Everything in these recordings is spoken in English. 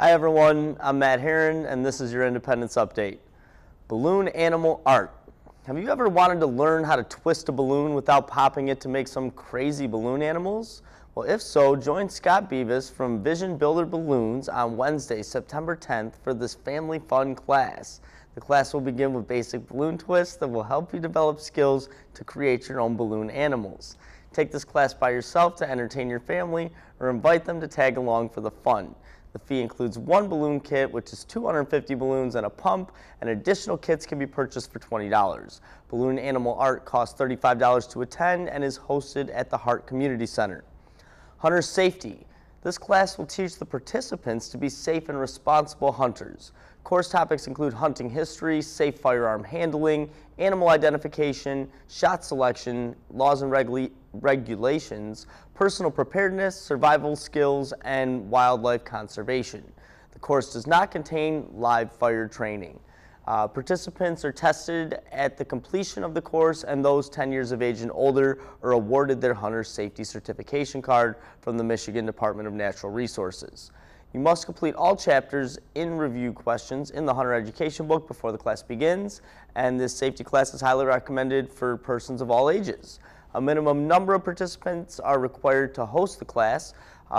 Hi everyone, I'm Matt Heron and this is your Independence Update. Balloon animal art. Have you ever wanted to learn how to twist a balloon without popping it to make some crazy balloon animals? Well, if so, join Scott Beavis from Vision Builder Balloons on Wednesday, September 10th for this family fun class. The class will begin with basic balloon twists that will help you develop skills to create your own balloon animals. Take this class by yourself to entertain your family or invite them to tag along for the fun. The fee includes one balloon kit, which is 250 balloons and a pump, and additional kits can be purchased for $20. Balloon animal art costs $35 to attend and is hosted at the Hart Community Center. Hunter safety. This class will teach the participants to be safe and responsible hunters. Course topics include hunting history, safe firearm handling, animal identification, shot selection, laws and regulations, personal preparedness, survival skills, and wildlife conservation. The course does not contain live fire training. Participants are tested at the completion of the course, and those 10 years of age and older are awarded their hunter safety certification card from the Michigan Department of Natural Resources. You must complete all chapters in review questions in the Hunter Education book before the class begins, and this safety class is highly recommended for persons of all ages. A minimum number of participants are required to host the class,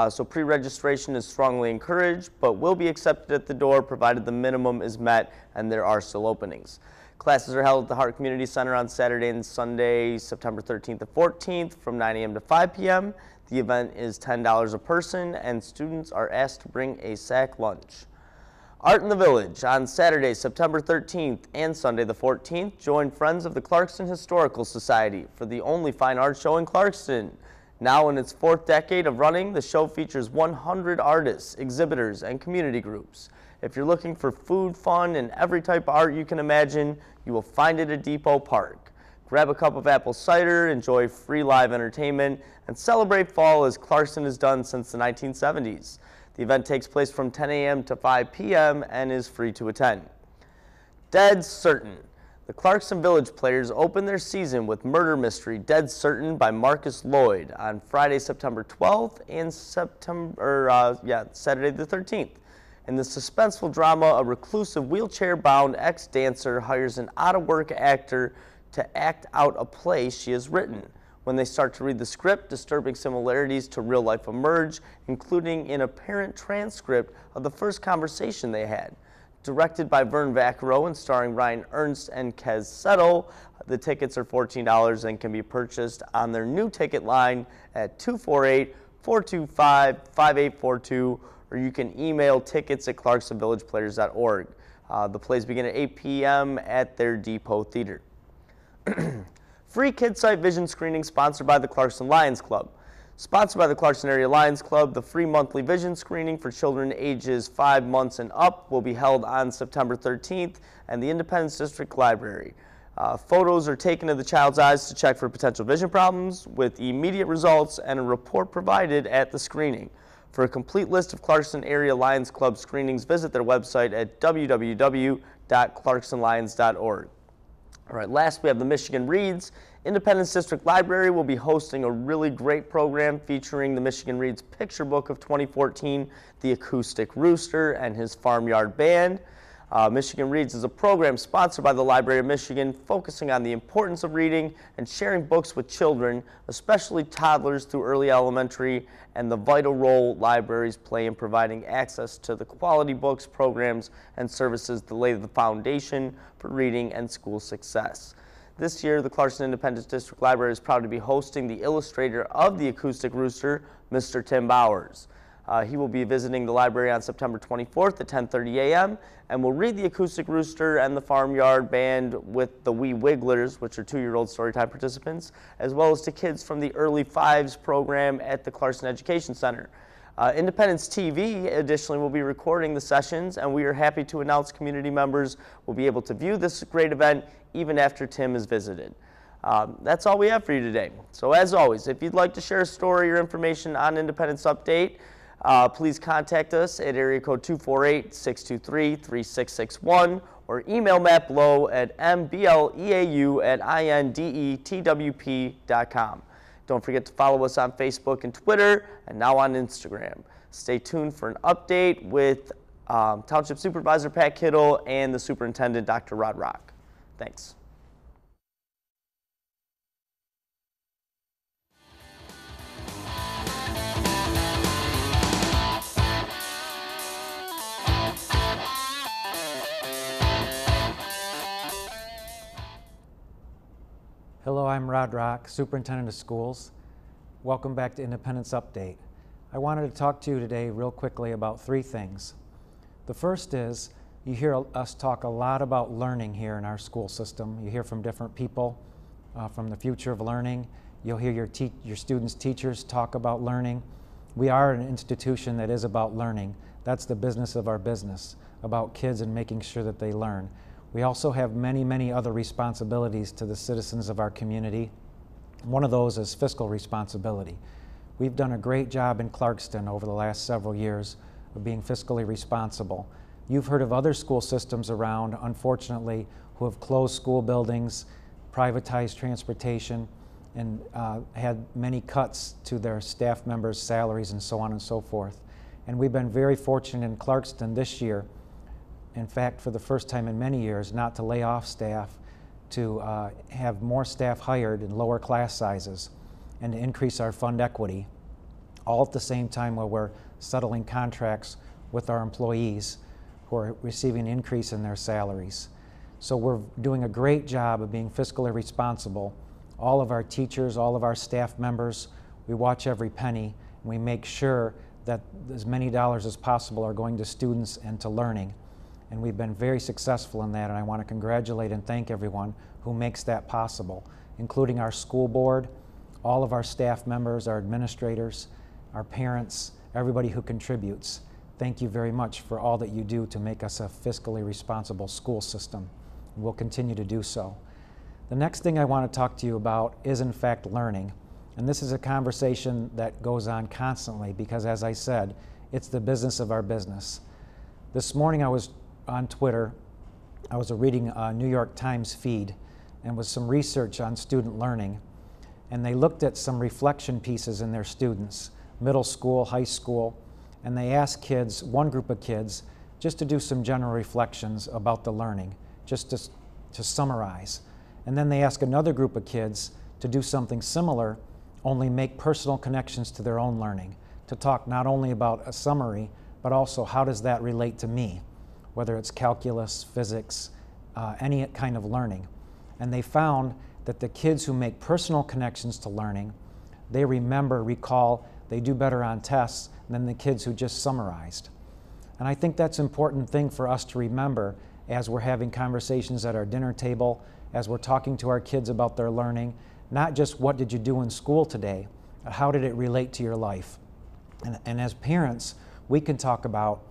so pre-registration is strongly encouraged, but will be accepted at the door provided the minimum is met and there are still openings. Classes are held at the Hart Community Center on Saturday and Sunday, September 13th and 14th from 9 a.m. to 5 p.m. The event is $10 a person, and students are asked to bring a sack lunch. Art in the Village. On Saturday, September 13th and Sunday the 14th, join Friends of the Clarkston Historical Society for the only fine art show in Clarkston. Now in its fourth decade of running, the show features 100 artists, exhibitors, and community groups. If you're looking for food, fun, and every type of art you can imagine, you will find it at Depot Park. Grab a cup of apple cider, enjoy free live entertainment, and celebrate fall as Clarkston has done since the 1970s. The event takes place from 10 a.m. to 5 p.m. and is free to attend. Dead Certain. The Clarkston Village Players open their season with murder mystery Dead Certain by Marcus Lloyd on Friday, September 12th and Saturday the 13th. In the suspenseful drama, a reclusive wheelchair-bound ex-dancer hires an out-of-work actor to act out a play she has written. When they start to read the script, disturbing similarities to real life emerge, including an apparent transcript of the first conversation they had. Directed by Vern Vaccaro and starring Ryan Ernst and Kez Settle, the tickets are $14 and can be purchased on their new ticket line at 248-425-5842, or you can email tickets@clarkstonvillageplayers.org. The plays begin at 8 p.m. at their Depot Theater. Free KidSight vision screening sponsored by the Clarkston Lions Club. Sponsored by the Clarkston Area Lions Club, the free monthly vision screening for children ages 5 months and up will be held on September 13th at the Independence District Library. Photos are taken of the child's eyes to check for potential vision problems with immediate results and a report provided at the screening. For a complete list of Clarkston Area Lions Club screenings, visit their website at www.clarkstonlions.org. All right, last we have the Michigan Reads. Independence District Library will be hosting a really great program featuring the Michigan Reads picture book of 2014, The Acoustic Rooster and His Farmyard Band. Michigan Reads is a program sponsored by the Library of Michigan, focusing on the importance of reading and sharing books with children, especially toddlers through early elementary, and the vital role libraries play in providing access to the quality books, programs, and services that lay the foundation for reading and school success. This year, the Clarkston Independence District Library is proud to be hosting the illustrator of The Acoustic Rooster, Mr. Tim Bowers. He will be visiting the library on September 24th at 10:30 a.m. and will read The Acoustic Rooster and the Farmyard Band with the Wee Wigglers, which are 2-year-old Storytime participants, as well as to kids from the Early Fives program at the Clarkston Education Center. Independence TV additionally will be recording the sessions, and we are happy to announce community members will be able to view this great event even after Tim is visited. That's all we have for you today. So as always, if you'd like to share a story or information on Independence Update, please contact us at area code 248-623-3661 or email Matt Blow at mbleau@indetwp.com. Don't forget to follow us on Facebook and Twitter, and now on Instagram. Stay tuned for an update with Township Supervisor Pat Kittle, and the Superintendent, Dr. Rod Rock. Thanks. Hello, I'm Rod Rock, Superintendent of Schools. Welcome back to Independence Update. I wanted to talk to you today real quickly about three things. The first is, you hear us talk a lot about learning here in our school system. You hear from different people from the future of learning. You'll hear your students' teachers talk about learning. We are an institution that is about learning. That's the business of our business, about kids and making sure that they learn. We also have many, many other responsibilities to the citizens of our community. One of those is fiscal responsibility. We've done a great job in Clarkston over the last several years of being fiscally responsible. You've heard of other school systems around, unfortunately, who have closed school buildings, privatized transportation, and had many cuts to their staff members' salaries and so on and so forth. And we've been very fortunate in Clarkston this year, in fact, for the first time in many years, not to lay off staff, to have more staff hired in lower class sizes, and to increase our fund equity, all at the same time while we're settling contracts with our employees who are receiving an increase in their salaries. So we're doing a great job of being fiscally responsible. All of our teachers, all of our staff members, we watch every penny, and we make sure that as many dollars as possible are going to students and to learning. And we've been very successful in that, and I want to congratulate and thank everyone who makes that possible, including our school board, all of our staff members, our administrators, our parents, everybody who contributes. Thank you very much for all that you do to make us a fiscally responsible school system. And we'll continue to do so. The next thing I want to talk to you about is, in fact, learning. And this is a conversation that goes on constantly because, as I said, it's the business of our business. This morning I was on Twitter, I was reading a New York Times feed, and was some research on student learning. And they looked at some reflection pieces in their students, middle school, high school, and they asked kids, one group of kids, just to do some general reflections about the learning, just to summarize. And then they asked another group of kids to do something similar, only make personal connections to their own learning, to talk not only about a summary, but also how does that relate to me, whether it's calculus, physics, any kind of learning. And they found that the kids who make personal connections to learning, they remember, recall, they do better on tests than the kids who just summarized. And I think that's an important thing for us to remember as we're having conversations at our dinner table, as we're talking to our kids about their learning, not just what did you do in school today, but how did it relate to your life. And as parents, we can talk about,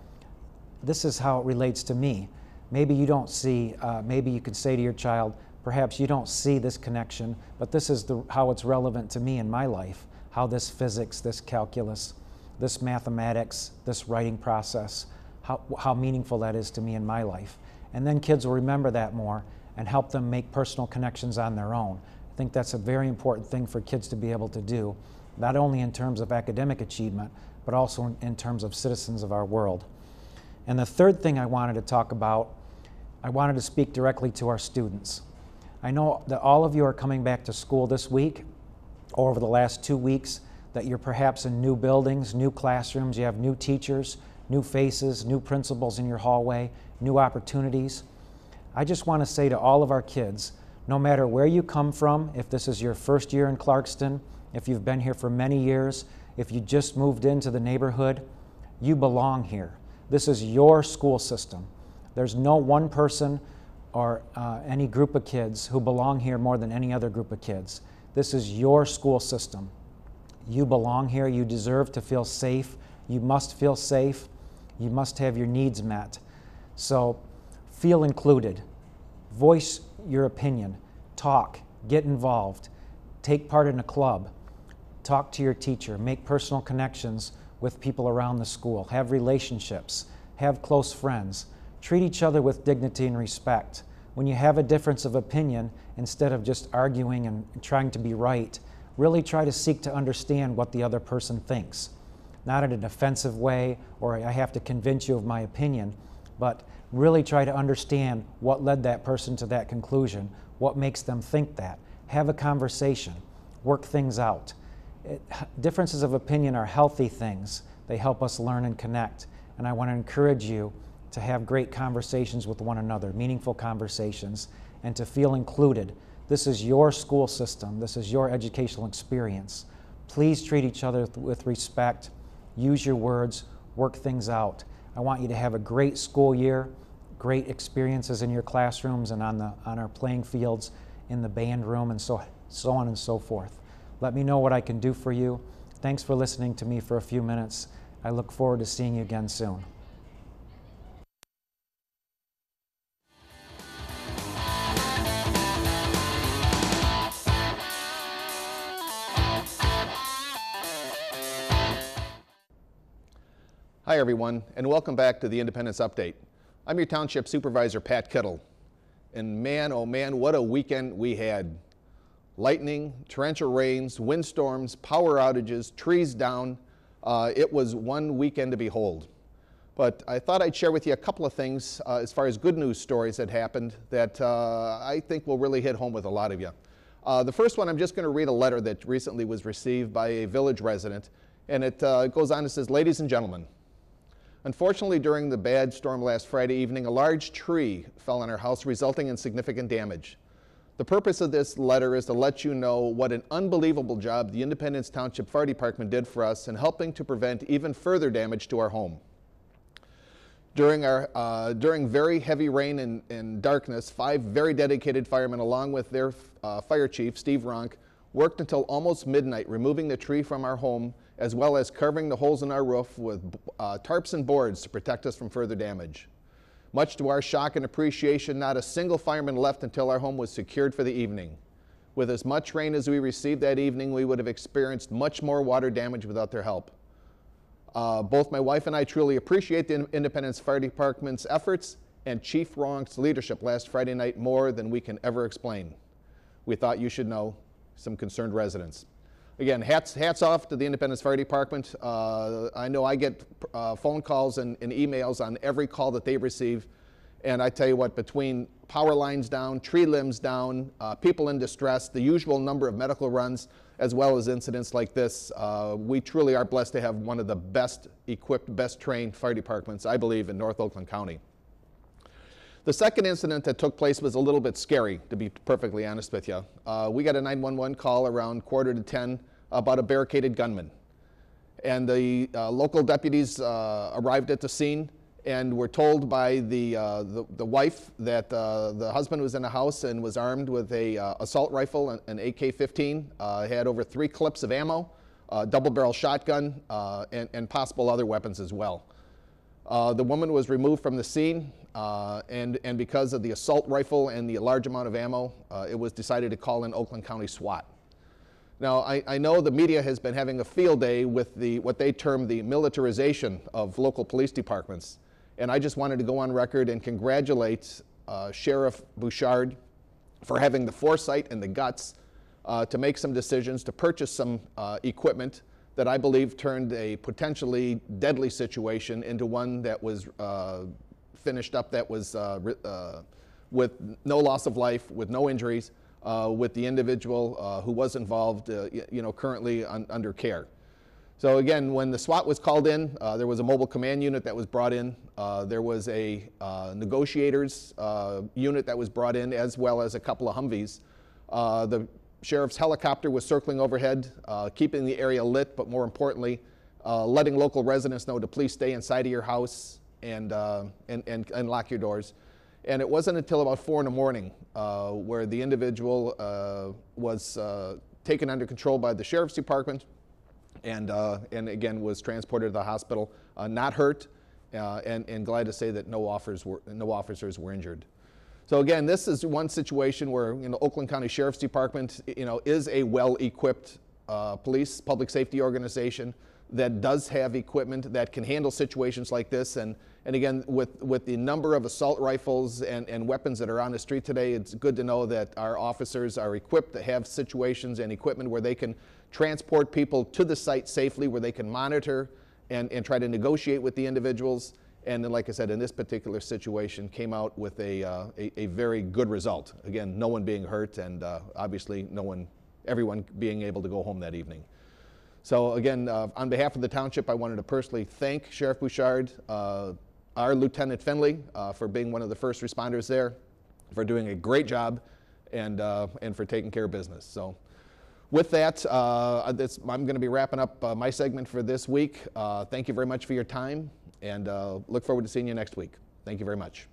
this is how it relates to me. Maybe you don't see, maybe you could say to your child, perhaps you don't see this connection, but this is how it's relevant to me in my life, how this physics, this calculus, this mathematics, this writing process, how meaningful that is to me in my life. And then kids will remember that more and help them make personal connections on their own. I think that's a very important thing for kids to be able to do, not only in terms of academic achievement, but also in terms of citizens of our world. And the third thing I wanted to talk about, I wanted to speak directly to our students. I know that all of you are coming back to school this week, or over the last 2 weeks, that you're perhaps in new buildings, new classrooms, you have new teachers, new faces, new principals in your hallway, new opportunities. I just want to say to all of our kids, no matter where you come from, if this is your first year in Clarkston, if you've been here for many years, if you just moved into the neighborhood, you belong here. This is your school system. There's no one person or any group of kids who belong here more than any other group of kids. This is your school system. You belong here. You deserve to feel safe. You must feel safe. You must have your needs met. So feel included. Voice your opinion. Talk. Get involved. Take part in a club. Talk to your teacher. Make personal connections with people around the school. Have relationships. Have close friends. Treat each other with dignity and respect. When you have a difference of opinion, instead of just arguing and trying to be right, really try to seek to understand what the other person thinks. not in an offensive way or I have to convince you of my opinion, but really try to understand what led that person to that conclusion, what makes them think that. Have a conversation, work things out. Differences of opinion are healthy things. They help us learn and connect. And I want to encourage you to have great conversations with one another, meaningful conversations, and to feel included. This is your school system. This is your educational experience. Please treat each other with respect. Use your words. Work things out. I want you to have a great school year, great experiences in your classrooms and on our playing fields, in the band room, and so on and so forth. Let me know what I can do for you. Thanks for listening to me for a few minutes. I look forward to seeing you again soon. Hi everyone, and welcome back to the Independence Update. I'm your Township Supervisor, Pat Kittle. And man, oh man, what a weekend we had. Lightning, torrential rains, windstorms, power outages, trees down. It was one weekend to behold. But I thought I'd share with you a couple of things as far as good news stories that happened that I think will really hit home with a lot of you. The first one, I'm just going to read a letter that recently was received by a village resident, and it goes on and says, "Ladies and gentlemen, unfortunately, during the bad storm last Friday evening, a large tree fell on our house, resulting in significant damage. The purpose of this letter is to let you know what an unbelievable job the Independence Township Fire Department did for us in helping to prevent even further damage to our home. During very heavy rain and darkness, 5 very dedicated firemen, along with their fire chief, Steve Ronk, worked until almost midnight, removing the tree from our home, as well as covering the holes in our roof with tarps and boards to protect us from further damage. Much to our shock and appreciation, not a single fireman left until our home was secured for the evening. With as much rain as we received that evening, we would have experienced much more water damage without their help. Both my wife and I truly appreciate the Independence Fire Department's efforts and Chief Ronk's leadership last Friday night more than we can ever explain. We thought you should know, some concerned residents." Again, hats off to the Independence Fire Department. I know I get phone calls and emails on every call that they receive. And I tell you what, between power lines down, tree limbs down, people in distress, the usual number of medical runs, as well as incidents like this, we truly are blessed to have one of the best equipped, best trained fire departments, I believe, in North Oakland County. The second incident that took place was a little bit scary, to be perfectly honest with you. We got a 911 call around 9:45 about a barricaded gunman. And the local deputies arrived at the scene and were told by the wife that the husband was in the house and was armed with a assault rifle, an AK-15, had over 3 clips of ammo, double-barrel shotgun, and possible other weapons as well. The woman was removed from the scene, and because of the assault rifle and the large amount of ammo, it was decided to call in Oakland County SWAT. Now, I know the media has been having a field day with what they term the militarization of local police departments, and I just wanted to go on record and congratulate Sheriff Bouchard for having the foresight and the guts to make some decisions to purchase some equipment that I believe turned a potentially deadly situation into one that was finished up, that was with no loss of life, with no injuries, with the individual who was involved, currently under care. So again, when the SWAT was called in, there was a mobile command unit that was brought in. There was a negotiators unit that was brought in, as well as a couple of Humvees. The sheriff's helicopter was circling overhead, keeping the area lit, but more importantly, letting local residents know to please stay inside of your house and lock your doors. And it wasn't until about 4 in the morning where the individual was taken under control by the sheriff's department and again was transported to the hospital, not hurt, and glad to say that no officers were injured. So again, this is one situation where Oakland County Sheriff's Department is a well-equipped police, public safety organization that does have equipment that can handle situations like this. And again, with the number of assault rifles and weapons that are on the street today, it's good to know that our officers are equipped to have situations and equipment where they can transport people to the site safely, where they can monitor and try to negotiate with the individuals. And then, like I said, in this particular situation, came out with a very good result. Again, no one being hurt, and obviously everyone being able to go home that evening. So again, on behalf of the township, I wanted to personally thank Sheriff Bouchard, our Lieutenant Finley, for being one of the first responders there, for doing a great job, and for taking care of business. So with that, I'm going to be wrapping up my segment for this week. Thank you very much for your time, and look forward to seeing you next week. Thank you very much.